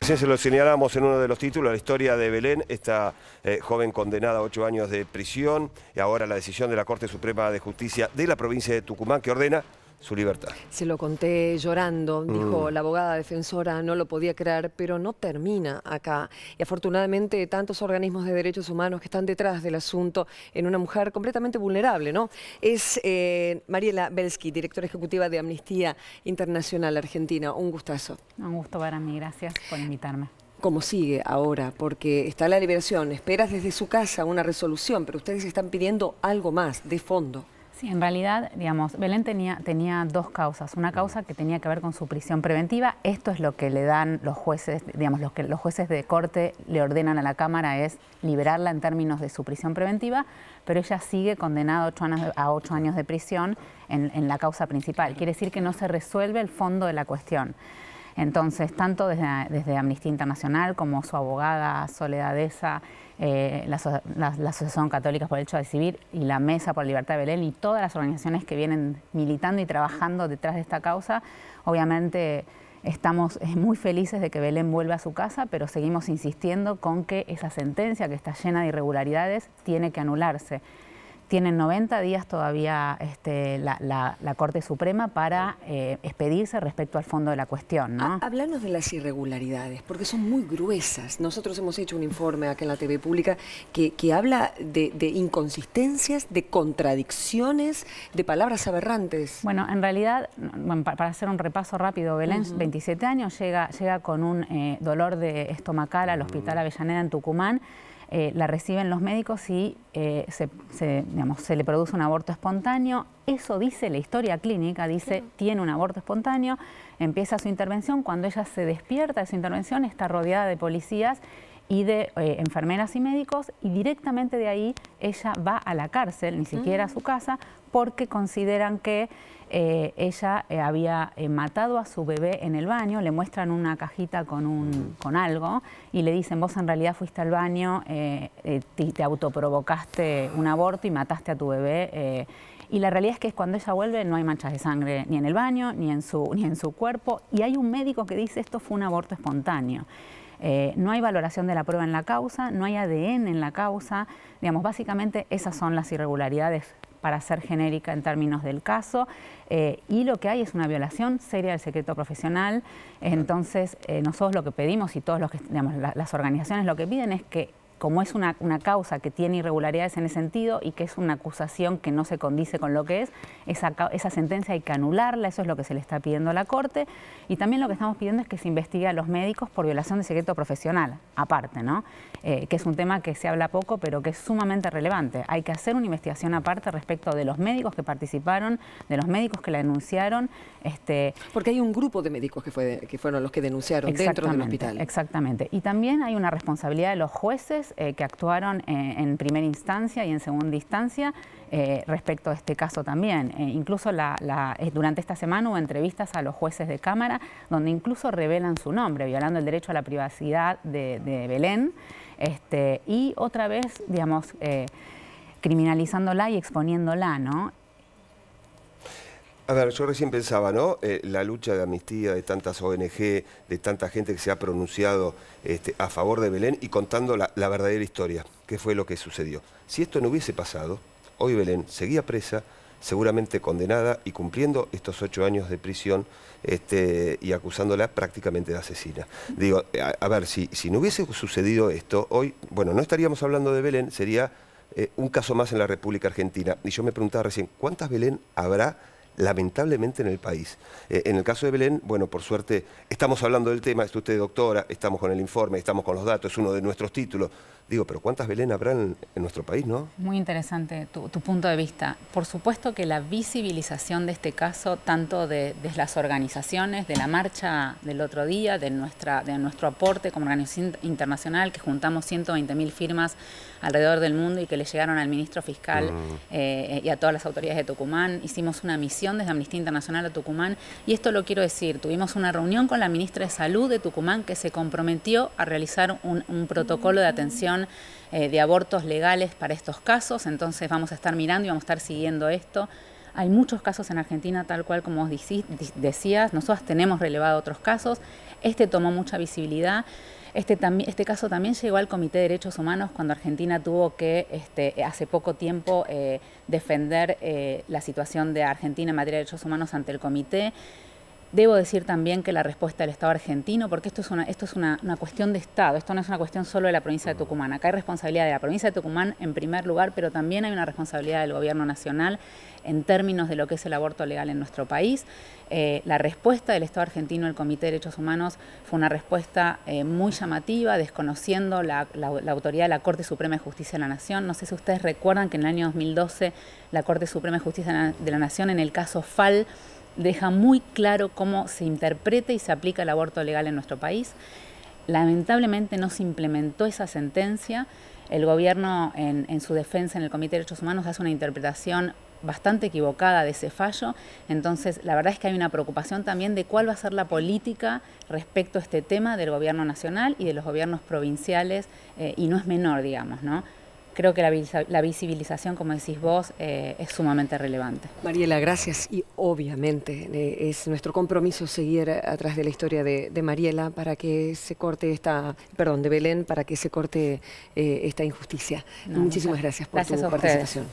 Recién se lo señalamos en uno de los títulos, la historia de Belén, esta joven condenada a 8 años de prisión, y ahora la decisión de la Corte Suprema de Justicia de la provincia de Tucumán que ordena su libertad. Se lo conté llorando, dijo la abogada defensora, no lo podía creer, pero no termina acá. Y afortunadamente tantos organismos de derechos humanos que están detrás del asunto en una mujer completamente vulnerable, ¿no? Es Mariela Belsky, directora ejecutiva de Amnistía Internacional Argentina. Un gustazo. Un gusto para mí, gracias por invitarme. ¿Cómo sigue ahora? Porque está la liberación, esperas desde su casa una resolución, pero ustedes están pidiendo algo más, de fondo. Sí, en realidad, digamos, Belén tenía dos causas. Una causa que tenía que ver con su prisión preventiva. Esto es lo que le dan los jueces, digamos, los jueces de corte le ordenan a la Cámara es liberarla en términos de su prisión preventiva, pero ella sigue condenada a 8 años de prisión en la causa principal. Quiere decir que no se resuelve el fondo de la cuestión. Entonces, tanto desde Amnistía Internacional como su abogada Soledad Esa, la Asociación Católica por el Derecho a Decidir y la Mesa por la Libertad de Belén y todas las organizaciones que vienen militando y trabajando detrás de esta causa, obviamente estamos muy felices de que Belén vuelva a su casa, pero seguimos insistiendo con que esa sentencia que está llena de irregularidades tiene que anularse. Tienen 90 días todavía la Corte Suprema para expedirse respecto al fondo de la cuestión, ¿no? Háblanos de las irregularidades, porque son muy gruesas. Nosotros hemos hecho un informe acá en la TV Pública que habla de inconsistencias, de contradicciones, de palabras aberrantes. Bueno, en realidad, para hacer un repaso rápido, Belén, 27 años, llega con un dolor estomacal al Hospital Avellaneda en Tucumán. La reciben los médicos y se le produce un aborto espontáneo. Eso dice la historia clínica, dice, tiene un aborto espontáneo, empieza su intervención. Cuando ella se despierta de su intervención, está rodeada de policías y de enfermeras y médicos, y directamente de ahí ella va a la cárcel, ni siquiera a su casa, porque consideran que ella había matado a su bebé en el baño. Le muestran una cajita con algo y le dicen, vos en realidad fuiste al baño, te autoprovocaste un aborto y mataste a tu bebé. Y la realidad es que cuando ella vuelve no hay manchas de sangre ni en el baño ni en su cuerpo, y hay un médico que dice esto fue un aborto espontáneo. No hay valoración de la prueba en la causa, no hay ADN en la causa. Digamos, básicamente esas son las irregularidades para ser genérica en términos del caso, y lo que hay es una violación seria del secreto profesional. Entonces, nosotros lo que pedimos, y todos los que, digamos, las organizaciones lo que piden es que, como es una causa que tiene irregularidades en ese sentido y que es una acusación que no se condice con lo que es, esa sentencia hay que anularla. Eso es lo que se le está pidiendo a la Corte. Y también lo que estamos pidiendo es que se investigue a los médicos por violación de secreto profesional, aparte, ¿no? Que es un tema que se habla poco, pero que es sumamente relevante. Hay que hacer una investigación aparte respecto de los médicos que participaron, de los médicos que la denunciaron. Porque hay un grupo de médicos que fueron los que denunciaron dentro del hospital. Exactamente. Y también hay una responsabilidad de los jueces que actuaron en primera instancia y en segunda instancia respecto a este caso también. Incluso durante esta semana hubo entrevistas a los jueces de Cámara donde incluso revelan su nombre, violando el derecho a la privacidad de Belén, y otra vez, digamos, criminalizándola y exponiéndola, ¿no? A ver, yo recién pensaba, ¿no? La lucha de Amnistía, de tantas ONG, de tanta gente que se ha pronunciado a favor de Belén y contando la verdadera historia, qué fue lo que sucedió. Si esto no hubiese pasado, hoy Belén seguía presa, seguramente condenada y cumpliendo estos 8 años de prisión y acusándola prácticamente de asesina. Digo, a ver, si no hubiese sucedido esto, hoy, bueno, no estaríamos hablando de Belén, sería un caso más en la República Argentina. Y yo me preguntaba recién, ¿cuántas Belén habrá lamentablemente en el país? En el caso de Belén, bueno, por suerte estamos hablando del tema, es usted doctora, estamos con el informe, estamos con los datos, es uno de nuestros títulos. Digo, pero ¿cuántas Belén habrá en nuestro país, no? Muy interesante tu punto de vista. Por supuesto que la visibilización de este caso, tanto de las organizaciones, de la marcha del otro día, de nuestro aporte como organización internacional, que juntamos 120.000 firmas alrededor del mundo y que le llegaron al ministro fiscal y a todas las autoridades de Tucumán. Hicimos una misión desde Amnistía Internacional a Tucumán, y esto lo quiero decir, tuvimos una reunión con la ministra de Salud de Tucumán que se comprometió a realizar un protocolo de atención de abortos legales para estos casos. Entonces vamos a estar mirando y vamos a estar siguiendo esto. Hay muchos casos en Argentina, tal cual como vos decías, nosotros tenemos relevado otros casos, este tomó mucha visibilidad. Este caso también llegó al Comité de Derechos Humanos cuando Argentina tuvo que, hace poco tiempo, defender la situación de Argentina en materia de derechos humanos ante el Comité. Debo decir también que la respuesta del Estado argentino, porque esto es una cuestión de Estado, esto no es una cuestión solo de la provincia de Tucumán. Acá hay responsabilidad de la provincia de Tucumán en primer lugar, pero también hay una responsabilidad del gobierno nacional en términos de lo que es el aborto legal en nuestro país. La respuesta del Estado argentino al Comité de Derechos Humanos fue una respuesta muy llamativa, desconociendo la autoridad de la Corte Suprema de Justicia de la Nación. No sé si ustedes recuerdan que en el año 2012 la Corte Suprema de Justicia de la Nación, en el caso Fall, deja muy claro cómo se interpreta y se aplica el aborto legal en nuestro país. Lamentablemente no se implementó esa sentencia. El gobierno, en su defensa en el Comité de Derechos Humanos, hace una interpretación bastante equivocada de ese fallo. Entonces, la verdad es que hay una preocupación también de cuál va a ser la política respecto a este tema del gobierno nacional y de los gobiernos provinciales, y no es menor, digamos, ¿no? Creo que la visibilización, como decís vos, es sumamente relevante. Mariela, gracias. Y obviamente es nuestro compromiso seguir atrás de la historia de Mariela para que se corte de Belén, para que se corte esta injusticia. No, muchísimas gracias por tu participación.